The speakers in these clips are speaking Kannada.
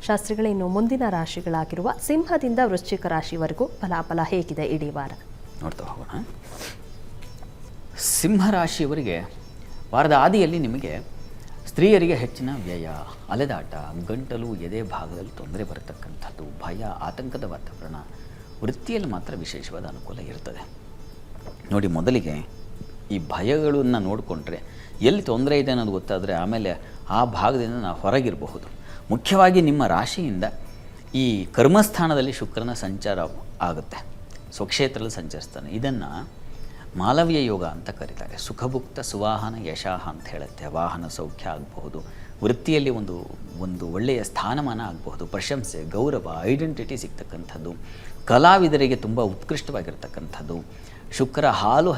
ಶಾಸ್ತ್ರಿಗಳೇ, ಇನ್ನು ಮುಂದಿನ ರಾಶಿಗಳಾಗಿರುವ ಸಿಂಹದಿಂದ ವೃಶ್ಚಿಕ ರಾಶಿವರೆಗೂ ಫಲಾಫಲ ಹೇಗಿದೆ ಇಡೀ ವಾರ ನೋಡ್ತಾ ಹೋಗೋಣ. ಸಿಂಹರಾಶಿಯವರಿಗೆ ವಾರದ ಆದಿಯಲ್ಲಿ ನಿಮಗೆ ಸ್ತ್ರೀಯರಿಗೆ ಹೆಚ್ಚಿನ ವ್ಯಯ, ಅಲೆದಾಟ, ಗಂಟಲು, ಎದೆ ಭಾಗದಲ್ಲಿ ತೊಂದರೆ ಬರತಕ್ಕಂಥದ್ದು, ಭಯ, ಆತಂಕದ ವಾತಾವರಣ. ವೃತ್ತಿಯಲ್ಲಿ ಮಾತ್ರ ವಿಶೇಷವಾದ ಅನುಕೂಲ ಇರ್ತದೆ. ನೋಡಿ, ಮೊದಲಿಗೆ ಈ ಭಯಗಳನ್ನು ನೋಡಿಕೊಂಡ್ರೆ ಎಲ್ಲಿ ತೊಂದರೆ ಇದೆ ಅನ್ನೋದು ಗೊತ್ತಾದರೆ ಆಮೇಲೆ ಆ ಭಾಗದಿಂದ ನಾವು ಹೊರಗಿರಬಹುದು. ಮುಖ್ಯವಾಗಿ ನಿಮ್ಮ ರಾಶಿಯಿಂದ ಈ ಕರ್ಮಸ್ಥಾನದಲ್ಲಿ ಶುಕ್ರನ ಸಂಚಾರ ಆಗುತ್ತೆ, ಸ್ವಕ್ಷೇತ್ರದಲ್ಲಿ ಸಂಚರಿಸ್ತಾನೆ. ಇದನ್ನು ಮಾಲವ್ಯ ಯೋಗ ಅಂತ ಕರೀತಾರೆ. ಸುಖಭುಕ್ತ ಸುವಾಹನ ಯಶಾಹ ಅಂತ ಹೇಳುತ್ತೆ. ವಾಹನ ಸೌಖ್ಯ ಆಗಬಹುದು, ವೃತ್ತಿಯಲ್ಲಿ ಒಂದು ಒಳ್ಳೆಯ ಸ್ಥಾನಮಾನ ಆಗಬಹುದು, ಪ್ರಶಂಸೆ, ಗೌರವ, ಐಡೆಂಟಿಟಿ ಸಿಗ್ತಕ್ಕಂಥದ್ದು, ಕಲಾವಿದರಿಗೆ ತುಂಬ ಉತ್ಕೃಷ್ಟವಾಗಿರ್ತಕ್ಕಂಥದ್ದು. ಶುಕ್ರ ಹಾಲು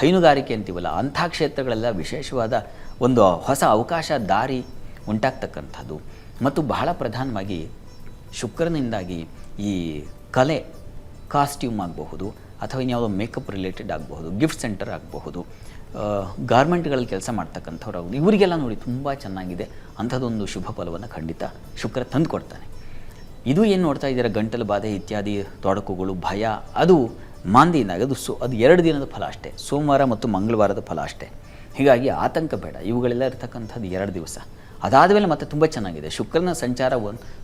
ಹೈನುಗಾರಿಕೆ ಅಂತೀವಲ್ಲ, ಅಂಥ ಕ್ಷೇತ್ರಗಳೆಲ್ಲ ವಿಶೇಷವಾದ ಒಂದು ಹೊಸ ಅವಕಾಶ ದಾರಿ ಉಂಟಾಗ್ತಕ್ಕಂಥದ್ದು. ಮತ್ತು ಬಹಳ ಪ್ರಧಾನವಾಗಿ ಶುಕ್ರನಿಂದಾಗಿ ಈ ಕಲೆ, ಕಾಸ್ಟ್ಯೂಮ್ ಆಗಬಹುದು, ಅಥವಾ ಇನ್ಯಾವುದೋ ಮೇಕಪ್ ರಿಲೇಟೆಡ್ ಆಗಬಹುದು, ಗಿಫ್ಟ್ ಸೆಂಟರ್ ಆಗಬಹುದು, ಗಾರ್ಮೆಂಟ್ಗಳಲ್ಲಿ ಕೆಲಸ ಮಾಡ್ತಕ್ಕಂಥವ್ರು ಆಗೋದು, ಇವರಿಗೆಲ್ಲ ನೋಡಿ ತುಂಬ ಚೆನ್ನಾಗಿದೆ. ಅಂಥದ್ದೊಂದು ಶುಭ ಫಲವನ್ನು ಖಂಡಿತ ಶುಕ್ರ ತಂದು ಕೊಡ್ತಾನೆ. ಇದು ಏನು ನೋಡ್ತಾ ಇದ್ದೀರಾ, ಗಂಟಲು ಬಾಧೆ ಇತ್ಯಾದಿ ತೊಡಕುಗಳು, ಭಯ, ಅದು ಮಾಂದಿಯಿಂದಾಗಿ ಅದು 2 ದಿನದ ಫಲ ಅಷ್ಟೇ. ಸೋಮವಾರ ಮತ್ತು ಮಂಗಳವಾರದ ಫಲ ಅಷ್ಟೇ. ಹೀಗಾಗಿ ಆತಂಕ ಬೇಡ. ಇವುಗಳೆಲ್ಲ ಇರತಕ್ಕಂಥದ್ದು 2 ದಿವಸ. ಅದಾದ ಮೇಲೆ ಮತ್ತೆ ತುಂಬ ಚೆನ್ನಾಗಿದೆ. ಶುಕ್ರನ ಸಂಚಾರ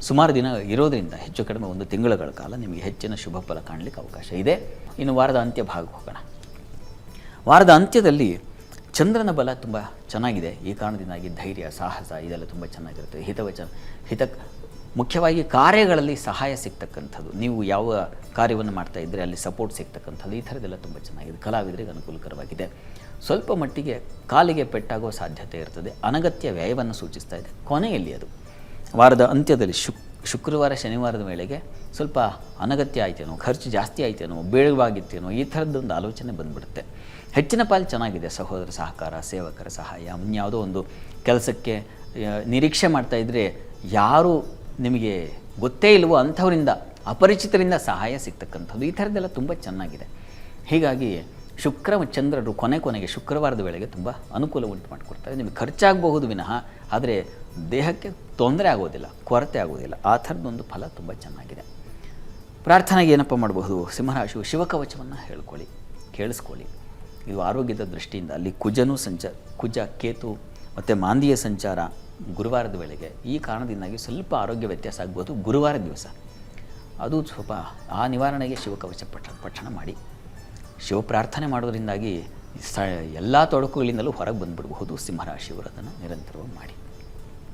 ಸುಮಾರು ದಿನ ಇರೋದರಿಂದ ಹೆಚ್ಚು ಕಡಿಮೆ 1 ತಿಂಗಳುಗಳ ಕಾಲ ನಿಮಗೆ ಹೆಚ್ಚಿನ ಶುಭ ಫಲ ಕಾಣಲಿಕ್ಕೆ ಅವಕಾಶ ಇದೆ. ಇನ್ನು ವಾರದ ಅಂತ್ಯ ಭಾಗಕ್ಕೆ ಹೋಗೋಣ. ವಾರದ ಅಂತ್ಯದಲ್ಲಿ ಚಂದ್ರನ ಬಲ ತುಂಬ ಚೆನ್ನಾಗಿದೆ. ಈ ಕಾರಣದಿಂದಾಗಿ ಧೈರ್ಯ, ಸಾಹಸ ಇದೆಲ್ಲ ತುಂಬ ಚೆನ್ನಾಗಿರುತ್ತೆ. ಮುಖ್ಯವಾಗಿ ಕಾರ್ಯಗಳಲ್ಲಿ ಸಹಾಯ ಸಿಗ್ತಕ್ಕಂಥದ್ದು, ನೀವು ಯಾವ ಕಾರ್ಯವನ್ನು ಮಾಡ್ತಾ ಇದ್ದರೆ ಅಲ್ಲಿ ಸಪೋರ್ಟ್ ಸಿಗ್ತಕ್ಕಂಥದ್ದು, ಈ ಥರದ್ದೆಲ್ಲ ತುಂಬ ಚೆನ್ನಾಗಿದೆ. ಕಲಾವಿದರಿಗೆ ಅನುಕೂಲಕರವಾಗಿದೆ. ಸ್ವಲ್ಪ ಮಟ್ಟಿಗೆ ಕಾಲಿಗೆ ಪೆಟ್ಟಾಗೋ ಸಾಧ್ಯತೆ ಇರ್ತದೆ. ಅನಗತ್ಯ ವ್ಯಯವನ್ನು ಸೂಚಿಸ್ತಾ ಇದೆ. ಕೊನೆಯಲ್ಲಿ ಅದು ವಾರದ ಅಂತ್ಯದಲ್ಲಿ ಶುಕ್ರವಾರ ಶನಿವಾರದ ವೇಳೆಗೆ ಸ್ವಲ್ಪ ಅನಗತ್ಯ ಆಯ್ತೇನೋ, ಖರ್ಚು ಜಾಸ್ತಿ ಆಯ್ತೇನೋ, ಬೇಡವಾಗಿತ್ತೇನೋ, ಈ ಥರದ್ದೊಂದು ಆಲೋಚನೆ ಬಂದುಬಿಡುತ್ತೆ. ಹೆಚ್ಚಿನ ಪಾಲು ಚೆನ್ನಾಗಿದೆ. ಸಹೋದರ ಸಹಕಾರ, ಸೇವಕರ ಸಹಾಯ, ಇನ್ಯಾವುದೋ ಒಂದು ಕೆಲಸಕ್ಕೆ ನಿರೀಕ್ಷೆ ಮಾಡ್ತಾಯಿದ್ರೆ ಯಾರು ನಿಮಗೆ ಗೊತ್ತೇ ಇಲ್ವೋ ಅಂಥವರಿಂದ, ಅಪರಿಚಿತರಿಂದ ಸಹಾಯ ಸಿಗ್ತಕ್ಕಂಥದ್ದು, ಈ ಥರದ್ದೆಲ್ಲ ತುಂಬ ಚೆನ್ನಾಗಿದೆ. ಹೀಗಾಗಿ ಶುಕ್ರ ಚಂದ್ರರು ಕೊನೆಗೆ ಶುಕ್ರವಾರದ ವೇಳೆಗೆ ತುಂಬ ಅನುಕೂಲ ಉಂಟು ಮಾಡಿಕೊಡ್ತಾರೆ. ನಿಮಗೆ ಖರ್ಚಾಗಬಹುದು ವಿನಃ, ಆದರೆ ದೇಹಕ್ಕೆ ತೊಂದರೆ ಆಗೋದಿಲ್ಲ, ಕೊರತೆ ಆಗೋದಿಲ್ಲ. ಆ ಥರದ್ದೊಂದು ಫಲ ತುಂಬ ಚೆನ್ನಾಗಿದೆ. ಪ್ರಾರ್ಥನೆಗೆ ಏನಪ್ಪ ಮಾಡಬಹುದು, ಸಿಂಹರಾಶಿಯು ಶಿವಕವಚವನ್ನು ಕೇಳಿಸ್ಕೊಳ್ಳಿ. ಇದು ಆರೋಗ್ಯದ ದೃಷ್ಟಿಯಿಂದ ಅಲ್ಲಿ ಕುಜ, ಕೇತು ಮತ್ತು ಮಾಂದಿಯ ಸಂಚಾರ ಗುರುವಾರದ ವೇಳೆಗೆ, ಈ ಕಾರಣದಿಂದಾಗಿ ಸ್ವಲ್ಪ ಆರೋಗ್ಯ ವ್ಯತ್ಯಾಸ ಆಗ್ಬೋದು ಗುರುವಾರ ದಿವಸ. ಅದು ಸ್ವಲ್ಪ ಆ ನಿವಾರಣೆಗೆ ಶಿವಕವಚ ಪಠಣ ಮಾಡಿ, ಶಿವ ಪ್ರಾರ್ಥನೆ ಮಾಡೋದ್ರಿಂದಾಗಿ ಎಲ್ಲ ತೊಡಕುಗಳಿಂದಲೂ ಹೊರಗೆ ಬಂದುಬಿಡಬಹುದು. ಸಿಂಹರಾಶಿಯವರು ಅದನ್ನು ನಿರಂತರವಾಗಿ ಮಾಡಿ.